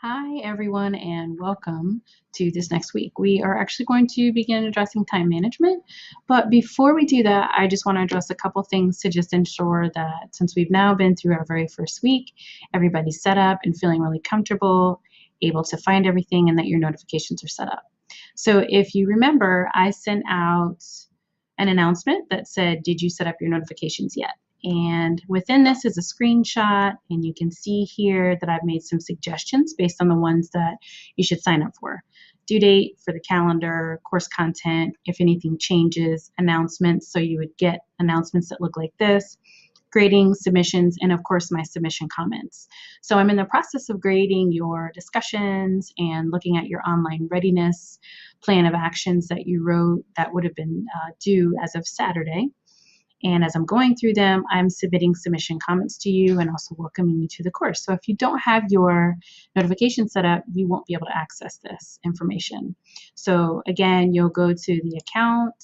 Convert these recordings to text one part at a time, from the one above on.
Hi, everyone, and welcome to this next week. We are actually going to begin addressing time management, but before we do that, I just want to address a couple things to just ensure that since we've now been through our very first week, everybody's set up and feeling really comfortable, able to find everything, and that your notifications are set up. So if you remember, I sent out an announcement that said, "Did you set up your notifications yet?" And within this is a screenshot, and you can see here that I've made some suggestions based on the ones that you should sign up for. Due date for the calendar, course content, if anything changes, announcements, so you would get announcements that look like this, grading, submissions, and of course my submission comments. So I'm in the process of grading your discussions and looking at your online readiness plan of actions that you wrote that would have been due as of Saturday. And as I'm going through them, I'm submitting submission comments to you and also welcoming you to the course. So if you don't have your notification set up, you won't be able to access this information. So again, you'll go to the account,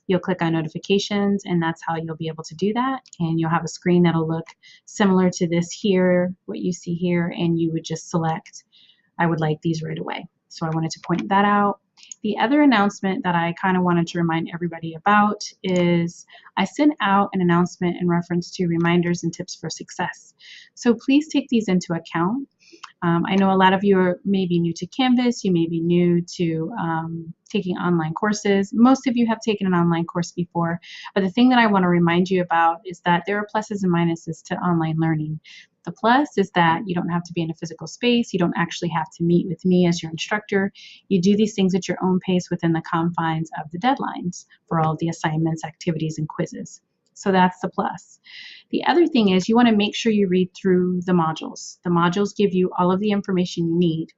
you'll click on notifications, and that's how you'll be able to do that. And you'll have a screen that'll look similar to this here, what you see here, and you would just select, I would like these right away. So I wanted to point that out. The other announcement that I kind of wanted to remind everybody about is I sent out an announcement in reference to reminders and tips for success. So please take these into account. I know a lot of you are maybe new to Canvas, you may be new to taking online courses. Most of you have taken an online course before, but the thing that I want to remind you about is that there are pluses and minuses to online learning. The plus is that you don't have to be in a physical space. You don't actually have to meet with me as your instructor. You do these things at your own pace within the confines of the deadlines for all of the assignments, activities, and quizzes. So that's the plus. The other thing is you want to make sure you read through the modules. The modules give you all of the information you need.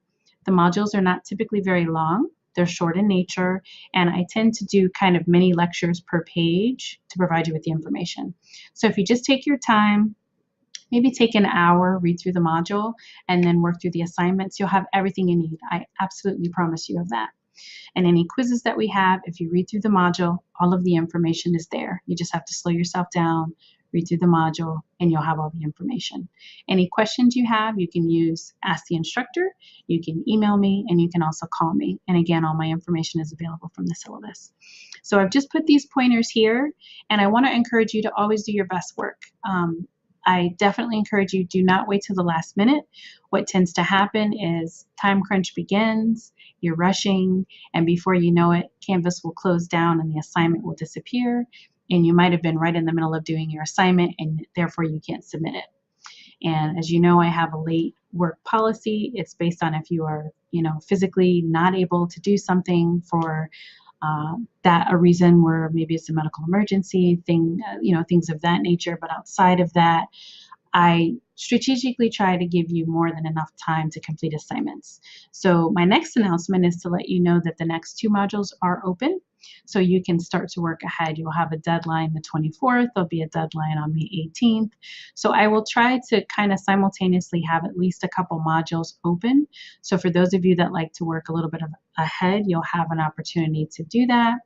The modules are not typically very long. They're short in nature, and I tend to do kind of mini lectures per page to provide you with the information. So if you just take your time, maybe take an hour, read through the module, and then work through the assignments, you'll have everything you need. I absolutely promise you of that. And any quizzes that we have, if you read through the module, all of the information is there. You just have to slow yourself down, read through the module, and you'll have all the information. Any questions you have, you can use Ask the Instructor, you can email me, and you can also call me. And again, all my information is available from the syllabus. So I've just put these pointers here, and I want to encourage you to always do your best work. I definitely encourage you, do not wait till the last minute. What tends to happen is time crunch begins, you're rushing, and before you know it, Canvas will close down and the assignment will disappear, and you might have been right in the middle of doing your assignment and therefore you can't submit it. And as you know, I have a late work policy. It's based on if you are, physically not able to do something for that a reason where maybe it's a medical emergency thing, things of that nature. But outside of that, I strategically try to give you more than enough time to complete assignments. So my next announcement is to let you know that the next two modules are open. So you can start to work ahead. You'll have a deadline the 24th. There'll be a deadline on May 18th. So I will try to kind of simultaneously have at least a couple modules open. So for those of you that like to work a little bit ahead, you'll have an opportunity to do that.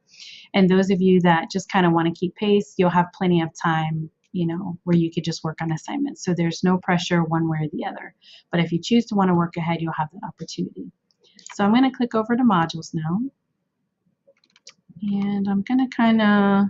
And those of you that just kind of want to keep pace, you'll have plenty of time, where you could just work on assignments. So there's no pressure one way or the other. But if you choose to want to work ahead, you'll have that opportunity. So I'm going to click over to modules now. And I'm going to kind of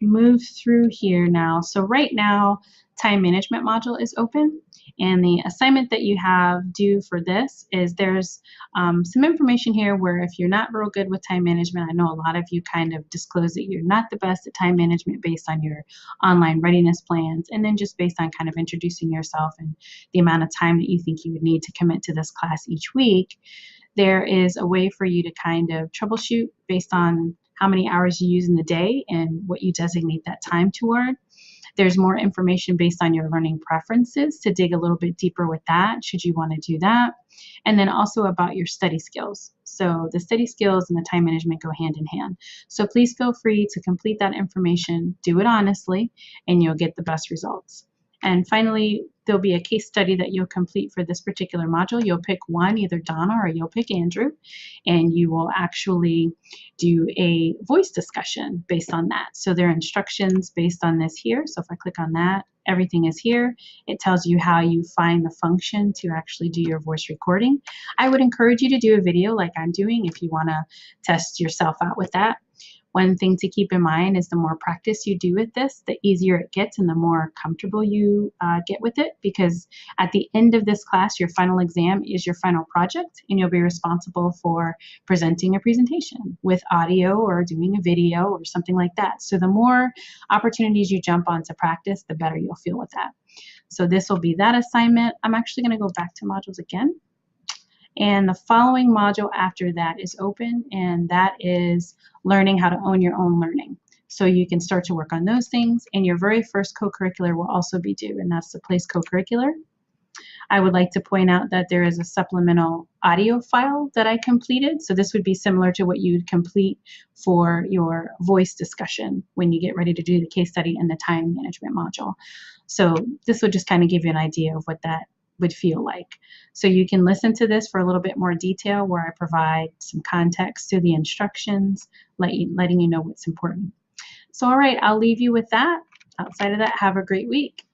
move through here now. So right now, time management module is open. And the assignment that you have due for this is there's some information here where if you're not real good with time management, I know a lot of you kind of disclose that you're not the best at time management based on your online readiness plans, and then just based on kind of introducing yourself and the amount of time that you think you would need to commit to this class each week. There is a way for you to kind of troubleshoot based on how many hours you use in the day and what you designate that time toward. There's more information based on your learning preferences to dig a little bit deeper with that, should you want to do that. And then also about your study skills. So the study skills and the time management go hand in hand. So please feel free to complete that information, do it honestly, and you'll get the best results. And finally, there'll be a case study that you'll complete for this particular module. You'll pick one, either Donna or you'll pick Andrew, and you will actually do a voice discussion based on that. So there are instructions based on this here. So if I click on that, everything is here. It tells you how you find the function to actually do your voice recording. I would encourage you to do a video like I'm doing if you want to test yourself out with that. One thing to keep in mind is the more practice you do with this, the easier it gets and the more comfortable you get with it, because at the end of this class, your final exam is your final project, and you'll be responsible for presenting a presentation with audio or doing a video or something like that. So the more opportunities you jump on to practice, the better you'll feel with that. So this will be that assignment. I'm actually going to go back to modules again. And the following module after that is open, and that is learning how to own your own learning. So you can start to work on those things, and your very first co-curricular will also be due, and that's the PLACE co-curricular. I would like to point out that there is a supplemental audio file that I completed. So this would be similar to what you'd complete for your voice discussion when you get ready to do the case study and the time management module. So this would just kind of give you an idea of what that would feel like. So you can listen to this for a little bit more detail where I provide some context to the instructions, letting you know what's important. So all right, I'll leave you with that. Outside of that, have a great week.